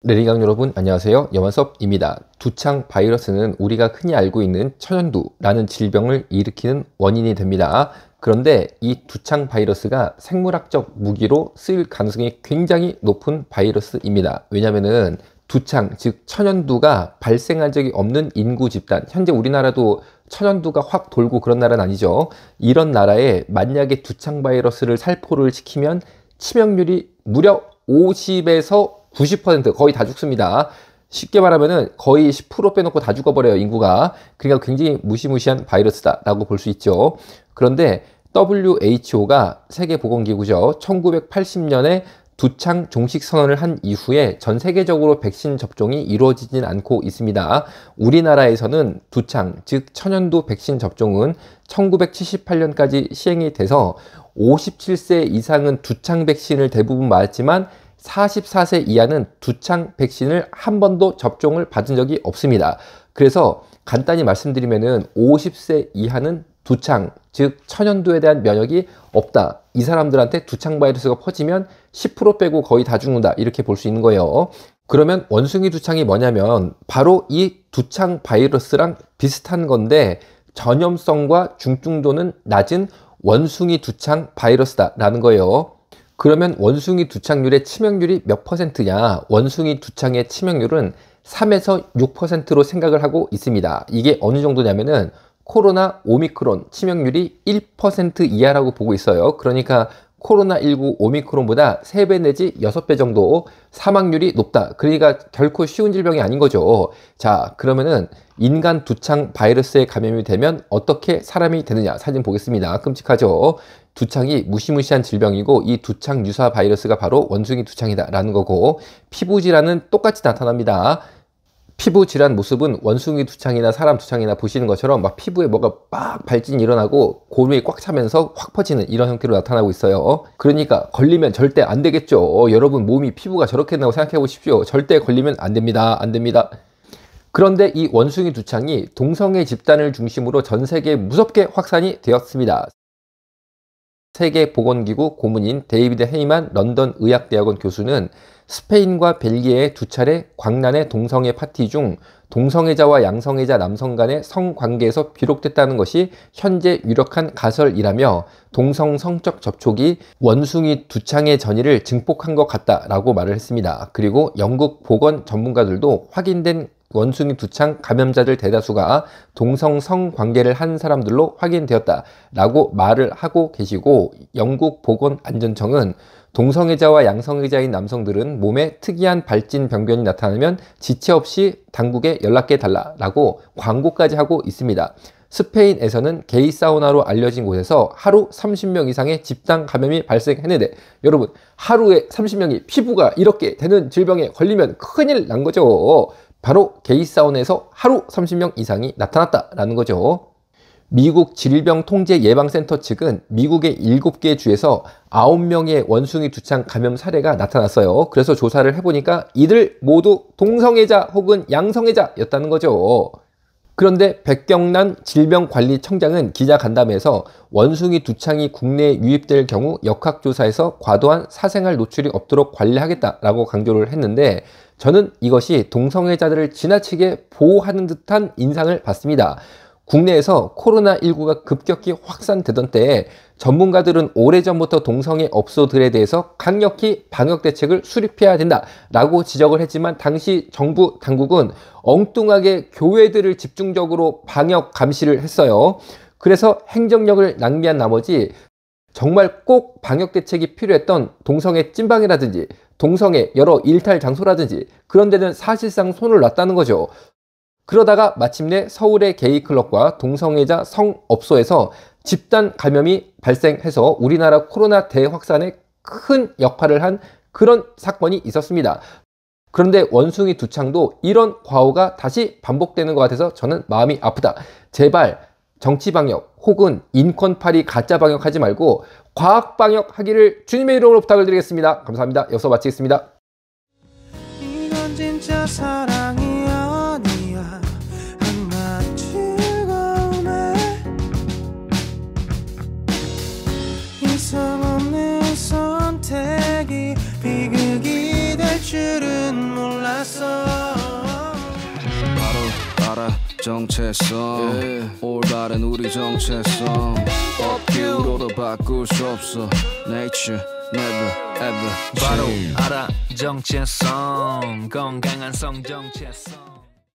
레리강 여러분 안녕하세요. 염한섭입니다. 두창 바이러스는 우리가 흔히 알고 있는 천연두라는 질병을 일으키는 원인이 됩니다. 그런데 이 두창 바이러스가 생물학적 무기로 쓰일 가능성이 굉장히 높은 바이러스입니다. 왜냐하면 두창, 즉 천연두가 발생한 적이 없는 인구 집단, 현재 우리나라도 천연두가 확 돌고 그런 나라는 아니죠. 이런 나라에 만약에 두창 바이러스를 살포를 시키면 치명률이 무려 50에서 90% 거의 다 죽습니다. 쉽게 말하면은 거의 10% 빼놓고 다 죽어버려요, 인구가. 그러니까 굉장히 무시무시한 바이러스다 라고 볼 수 있죠. 그런데 WHO가 세계보건기구죠. 1980년에 두창 종식 선언을 한 이후에 전 세계적으로 백신 접종이 이루어지진 않고 있습니다. 우리나라에서는 두창, 즉 천연두 백신 접종은 1978년까지 시행이 돼서 57세 이상은 두창 백신을 대부분 맞았지만 44세 이하는 두창 백신을 한 번도 접종을 받은 적이 없습니다. 그래서 간단히 말씀드리면은 50세 이하는 두창, 즉 천연두에 대한 면역이 없다. 이 사람들한테 두창 바이러스가 퍼지면 10% 빼고 거의 다 죽는다. 이렇게 볼 수 있는 거예요. 그러면 원숭이 두창이 뭐냐면 바로 이 두창 바이러스랑 비슷한 건데 전염성과 중증도는 낮은 원숭이 두창 바이러스다라는 거예요. 그러면 원숭이 두창률의 치명률이 몇 %냐? 원숭이 두창의 치명률은 3에서 6%로 생각을 하고 있습니다. 이게 어느 정도냐면은 코로나 오미크론 치명률이 1% 이하라고 보고 있어요. 그러니까 코로나19 오미크론보다 3배 내지 6배 정도 사망률이 높다. 그러니까 결코 쉬운 질병이 아닌 거죠. 자, 그러면은 인간 두창 바이러스에 감염이 되면 어떻게 사람이 되느냐? 사진 보겠습니다. 끔찍하죠? 두창이 무시무시한 질병이고 이 두창 유사 바이러스가 바로 원숭이 두창이다 라는 거고, 피부 질환은 똑같이 나타납니다. 피부 질환 모습은 원숭이 두창이나 사람 두창이나 보시는 것처럼 막 피부에 뭐가 막 발진이 일어나고 골이 꽉 차면서 확 퍼지는 이런 형태로 나타나고 있어요. 그러니까 걸리면 절대 안 되겠죠. 여러분 몸이 피부가 저렇게 된다고 생각해 보십시오. 절대 걸리면 안 됩니다. 안 됩니다. 그런데 이 원숭이 두창이 동성애 집단을 중심으로 전 세계에 무섭게 확산이 되었습니다. 세계보건기구 고문인 데이비드 헤이만 런던 의학대학원 교수는 스페인과 벨기에의 두 차례 광란의 동성애 파티 중 동성애자와 양성애자 남성 간의 성관계에서 비록됐다는 것이 현재 유력한 가설이라며 동성 성적 접촉이 원숭이 두창의 전이를 증폭한 것 같다라고 말을 했습니다. 그리고 영국 보건 전문가들도 확인된 원숭이 두창 감염자들 대다수가 동성 성관계를 한 사람들로 확인되었다라고 말을 하고 계시고, 영국 보건안전청은 동성애자와 양성애자인 남성들은 몸에 특이한 발진 병변이 나타나면 지체 없이 당국에 연락해 달라라고 광고까지 하고 있습니다. 스페인에서는 게이 사우나로 알려진 곳에서 하루 30명 이상의 집단 감염이 발생했는데, 여러분 하루에 30명이 피부가 이렇게 되는 질병에 걸리면 큰일 난 거죠. 바로 게이 사우나에서 하루 30명 이상이 나타났다라는 거죠. 미국 질병통제예방센터 측은 미국의 7개 주에서 9명의 원숭이 두창 감염 사례가 나타났어요. 그래서 조사를 해보니까 이들 모두 동성애자 혹은 양성애자였다는 거죠. 그런데 백경란 질병관리청장은 기자간담회에서 원숭이 두창이 국내에 유입될 경우 역학조사에서 과도한 사생활 노출이 없도록 관리하겠다라고 강조를 했는데, 저는 이것이 동성애자들을 지나치게 보호하는 듯한 인상을 받습니다. 국내에서 코로나19가 급격히 확산되던 때에 전문가들은 오래전부터 동성애 업소들에 대해서 강력히 방역 대책을 수립해야 된다라고 지적을 했지만 당시 정부 당국은 엉뚱하게 교회들을 집중적으로 방역 감시를 했어요. 그래서 행정력을 낭비한 나머지 정말 꼭 방역 대책이 필요했던 동성애 찐방이라든지 동성애 여러 일탈 장소라든지 그런 데는 사실상 손을 놨다는 거죠. 그러다가 마침내 서울의 게이클럽과 동성애자 성업소에서 집단 감염이 발생해서 우리나라 코로나 대확산에 큰 역할을 한 그런 사건이 있었습니다. 그런데 원숭이 두창도 이런 과오가 다시 반복되는 것 같아서 저는 마음이 아프다. 제발 정치 방역 혹은 인권 파리 가짜 방역 하지 말고 과학 방역 하기를 주님의 이름으로 부탁을 드리겠습니다. 감사합니다. 여기서 마치겠습니다. 이건 진짜 사랑이 아니야. 한낱 즐거움에 이상 없는 선택이 비극이 될 줄은 몰랐어. 바로 알아 정체성 올바른 우리 정체성 업기로도 바꿀 수 없어 Nature never ever 바로 change. 알아 정체성 건강한 성 정체성